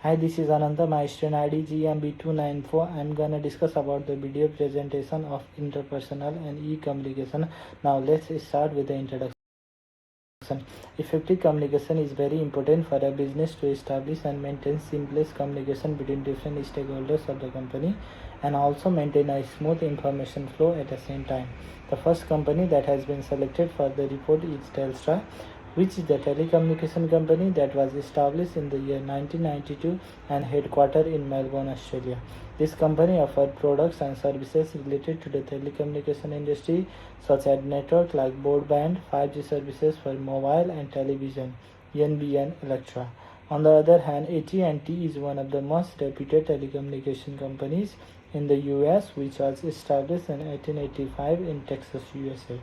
Hi, this is Ananta, my student ID GMB294. I'm gonna discuss about the video presentation of interpersonal and e-communication. Now let's start with the introduction. Effective communication is very important for a business to establish and maintain seamless communication between different stakeholders of the company and also maintain a smooth information flow at the same time. The first company that has been selected for the report is Telstra, which is the telecommunication company that was established in the year 1992 and headquartered in Melbourne, Australia. This company offered products and services related to the telecommunication industry, such as network like broadband, 5G services for mobile and television, NBN, etc. On the other hand, AT&T is one of the most reputed telecommunication companies in the US, which was established in 1885 in Texas, USA.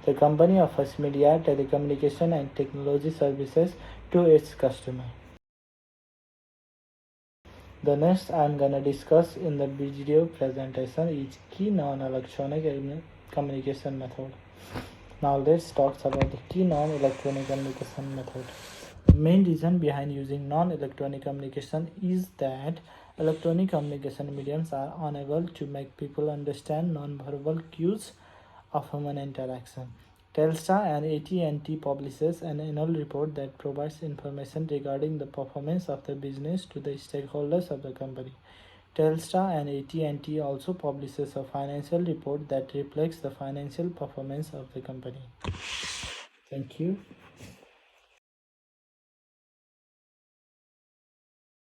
The company offers media, telecommunication, and technology services to its customers. The next I'm gonna discuss in the video presentation is key non-electronic communication method. Now let's talk about the key non-electronic communication method. The main reason behind using non-electronic communication is that electronic communication mediums are unable to make people understand non-verbal cues of human interaction. Telstra and AT&T publishes an annual report that provides information regarding the performance of the business to the stakeholders of the company. Telstra and AT&T also publishes a financial report that reflects the financial performance of the company. Thank you.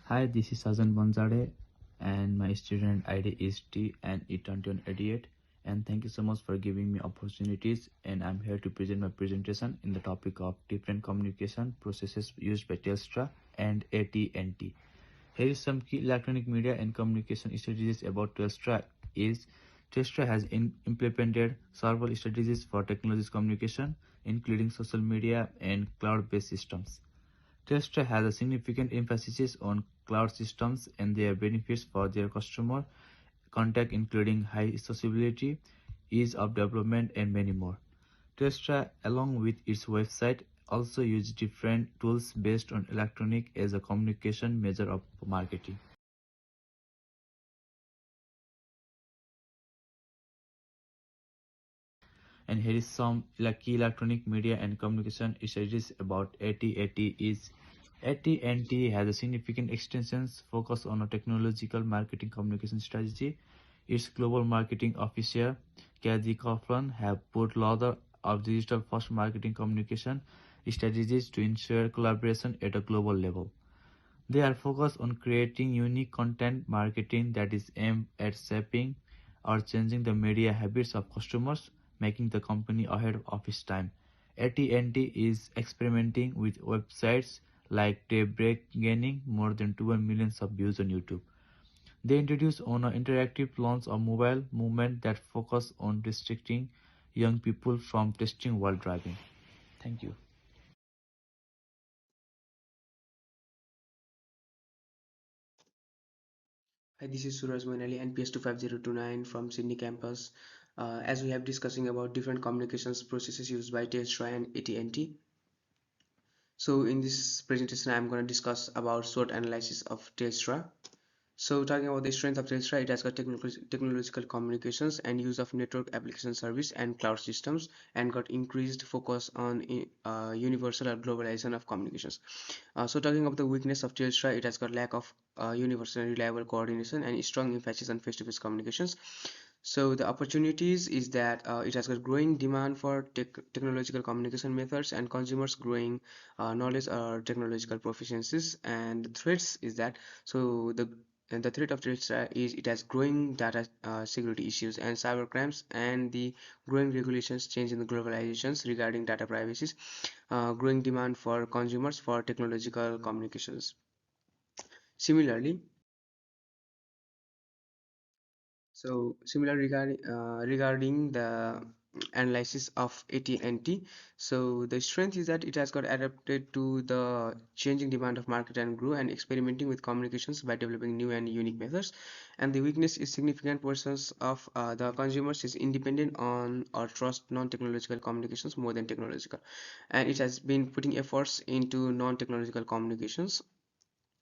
Hi, this is Sajan Banzade and my student ID is T and E2188, and thank you so much for giving me opportunities, and I'm here to present my presentation in the topic of different communication processes used by Telstra and AT&T. Here is some key electronic media and communication strategies about Telstra. Telstra has implemented several strategies for technology communication, including social media and cloud-based systems. Telstra has a significant emphasis on cloud systems and their benefits for their customer contact, including high accessibility, ease of development, and many more. Telstra, along with its website, also uses different tools based on electronic as a communication measure of marketing. And here is some key electronic media and communication strategies about AT&T has a significant extensions focus on a technological marketing communication strategy. Its global marketing officer, Kathy Coughlin, have put ladder of digital first marketing communication strategies to ensure collaboration at a global level. They are focused on creating unique content marketing that is aimed at shaping or changing the media habits of customers, making the company ahead of its time. AT&T is experimenting with websites like Daybreak, gaining more than 12 million views on YouTube. They introduced on an interactive launch a mobile movement that focused on restricting young people from testing while driving. Thank you. Hi, this is Suraj Moinali, NPS 25029 from Sydney campus. As we have discussing about different communications processes used by Telstra and AT&T. So in this presentation, I'm going to discuss about SWOT analysis of Telstra. So talking about the strength of Telstra, it has got technological communications and use of network application service and cloud systems, and got increased focus on universal or globalization of communications. So talking about the weakness of Telstra, it has got lack of universal and reliable coordination and strong emphasis on face-to-face communications. So the opportunities is that it has got growing demand for technological communication methods and consumers growing knowledge or technological proficiencies. And the threats is that the threat of Telstra is it has growing data security issues and cyber crimes, and the growing regulations change in the globalizations regarding data privacy, growing demand for consumers for technological communications. Similarly, regarding the analysis of AT&T, so the strength is that it has got adapted to the changing demand of market and grew and experimenting with communications by developing new and unique methods. And the weakness is significant portions of the consumers is independent on or trust non-technological communications more than technological, and it has been putting efforts into non-technological communications.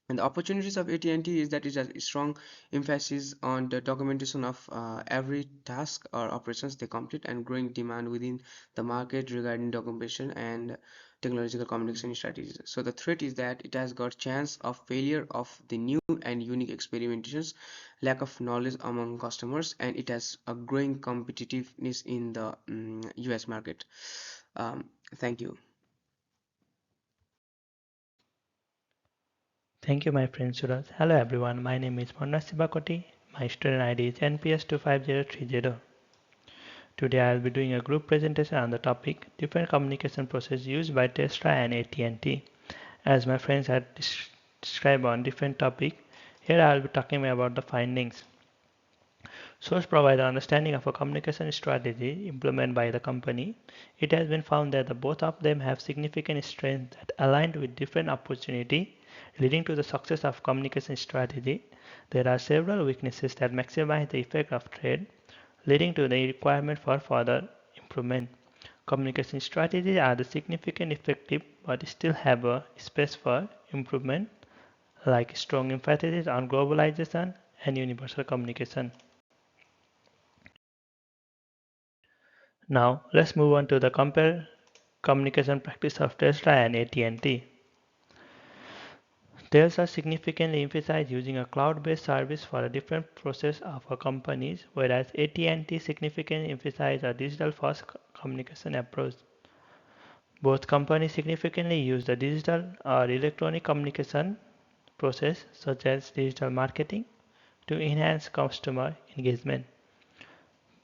And the opportunities of AT&T is that it has a strong emphasis on the documentation of every task or operations they complete, and growing demand within the market regarding documentation and technological communication strategies. So the threat is that it has got chance of failure of the new and unique experimentations, lack of knowledge among customers, and it has a growing competitiveness in the US market. Thank you. Thank you, my friend Suraj. Hello, everyone. My name is Manna Sibakoti. My student ID is NPS25030. Today, I will be doing a group presentation on the topic different communication process used by Tesla and AT&T. As my friends had described on different topic, here I will be talking about the findings. Source provide an understanding of a communication strategy implemented by the company. It has been found that the both of them have significant strengths that aligned with different opportunity, leading to the success of communication strategy. There are several weaknesses that maximize the effect of trade, leading to the requirement for further improvement. Communication strategies are the significant effective but still have a space for improvement, like strong emphasis on globalization and universal communication. Now let's move on to the compare communication practice of Tesla and AT&T. Tesla significantly emphasized using a cloud-based service for a different process of a companies, whereas AT&T significantly emphasized a digital-first communication approach. Both companies significantly use the digital or electronic communication process, such as digital marketing, to enhance customer engagement.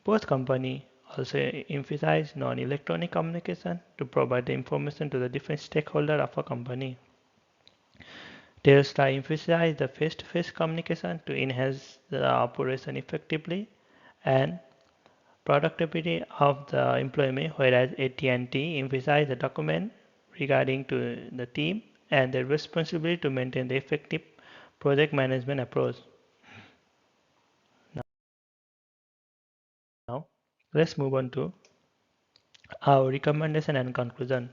Both companies also emphasize non-electronic communication to provide the information to the different stakeholders of a company. Tesla emphasizes the face-to-face communication to enhance the operation effectively and productivity of the employee, whereas AT&T emphasizes the document regarding to the team and their responsibility to maintain the effective project management approach. Now, let's move on to our recommendation and conclusion.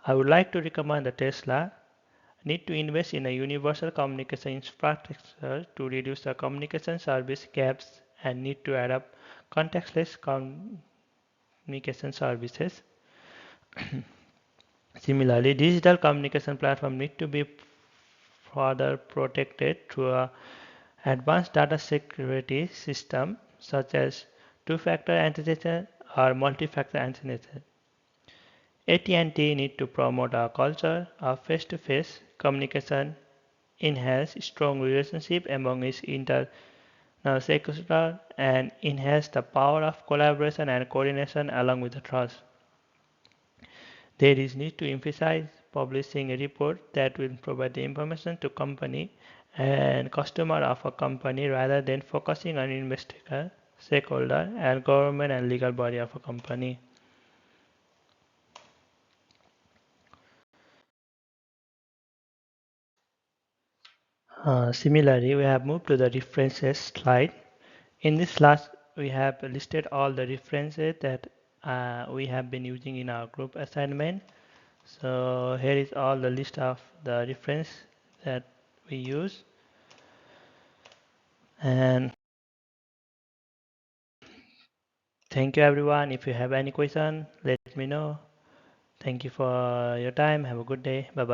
I would like to recommend that Tesla need to invest in a universal communication infrastructure to reduce the communication service gaps and need to adopt contactless communication services. Similarly, digital communication platforms need to be further protected through a advanced data security system such as two-factor authentication or multi-factor authentication. AT&T need to promote a culture of face-to-face communication, enhance strong relationship among its internal stakeholders, and enhance the power of collaboration and coordination along with the trust. There is need to emphasize publishing a report that will provide the information to company and customer of a company rather than focusing on investigator, stakeholder, and government and legal body of a company. Similarly, we have moved to the references slide. In this slide, we have listed all the references that we have been using in our group assignment. So here is all the list of the reference that we use. And thank you everyone. If you have any question, let me know. Thank you for your time. Have a good day. Bye bye.